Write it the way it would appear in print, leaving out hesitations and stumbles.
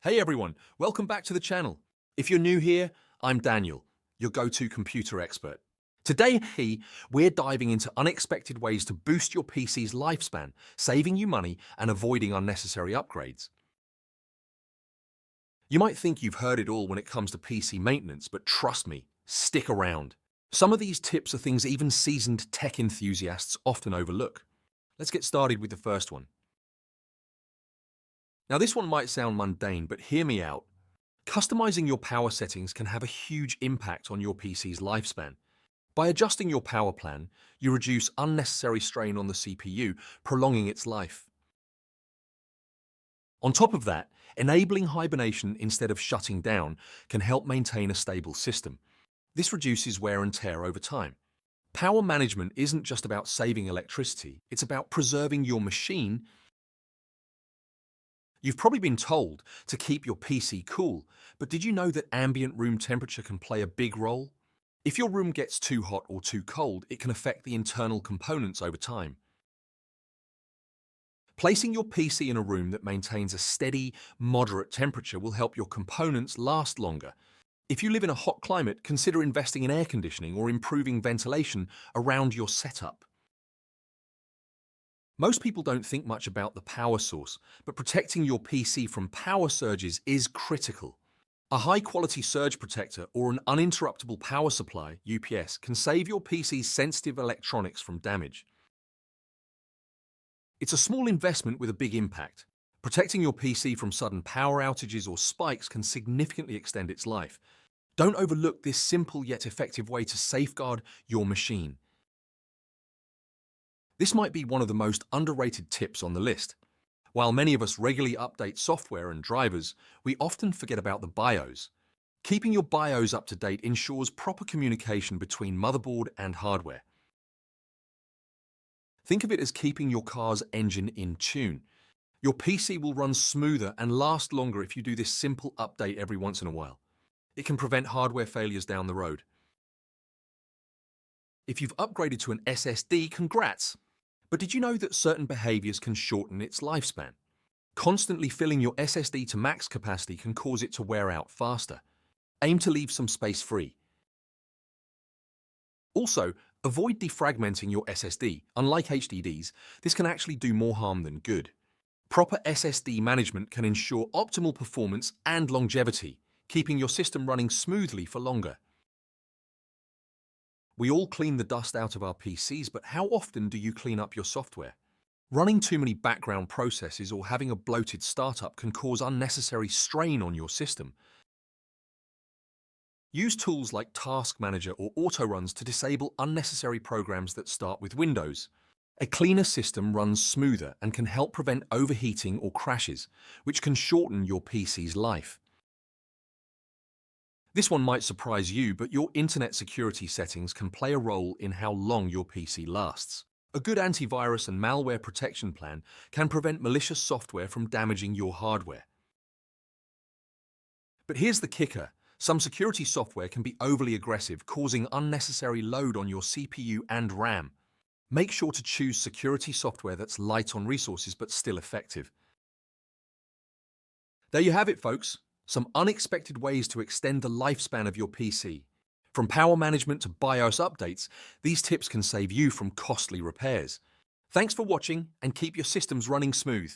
Hey everyone, welcome back to the channel. If you're new here, I'm Daniel, your go-to computer expert. Today, we're diving into unexpected ways to boost your PC's lifespan, saving you money and avoiding unnecessary upgrades. You might think you've heard it all when it comes to PC maintenance, but trust me, stick around. Some of these tips are things even seasoned tech enthusiasts often overlook. Let's get started with the first one. Now, this one might sound mundane, but hear me out. Customizing your power settings can have a huge impact on your PC's lifespan. By adjusting your power plan, you reduce unnecessary strain on the CPU, prolonging its life. On top of that, enabling hibernation instead of shutting down can help maintain a stable system. This reduces wear and tear over time. Power management isn't just about saving electricity, it's about preserving your machine. You've probably been told to keep your PC cool, but did you know that ambient room temperature can play a big role? If your room gets too hot or too cold, it can affect the internal components over time. Placing your PC in a room that maintains a steady, moderate temperature will help your components last longer. If you live in a hot climate, consider investing in air conditioning or improving ventilation around your setup. Most people don't think much about the power source, but protecting your PC from power surges is critical. A high-quality surge protector or an uninterruptible power supply, UPS, can save your PC's sensitive electronics from damage. It's a small investment with a big impact. Protecting your PC from sudden power outages or spikes can significantly extend its life. Don't overlook this simple yet effective way to safeguard your machine. This might be one of the most underrated tips on the list. While many of us regularly update software and drivers, we often forget about the BIOS. Keeping your BIOS up to date ensures proper communication between motherboard and hardware. Think of it as keeping your car's engine in tune. Your PC will run smoother and last longer if you do this simple update every once in a while. It can prevent hardware failures down the road. If you've upgraded to an SSD, congrats! But did you know that certain behaviors can shorten its lifespan? Constantly filling your SSD to max capacity can cause it to wear out faster. Aim to leave some space free. Also, avoid defragmenting your SSD. Unlike HDDs, this can actually do more harm than good. Proper SSD management can ensure optimal performance and longevity, keeping your system running smoothly for longer. We all clean the dust out of our PCs, but how often do you clean up your software? Running too many background processes or having a bloated startup can cause unnecessary strain on your system. Use tools like Task Manager or Autoruns to disable unnecessary programs that start with Windows. A cleaner system runs smoother and can help prevent overheating or crashes, which can shorten your PC's life. This one might surprise you, but your internet security settings can play a role in how long your PC lasts. A good antivirus and malware protection plan can prevent malicious software from damaging your hardware. But here's the kicker. Some security software can be overly aggressive, causing unnecessary load on your CPU and RAM. Make sure to choose security software that's light on resources but still effective. There you have it, folks. Some unexpected ways to extend the lifespan of your PC. From power management to BIOS updates, these tips can save you from costly repairs. Thanks for watching and keep your systems running smooth.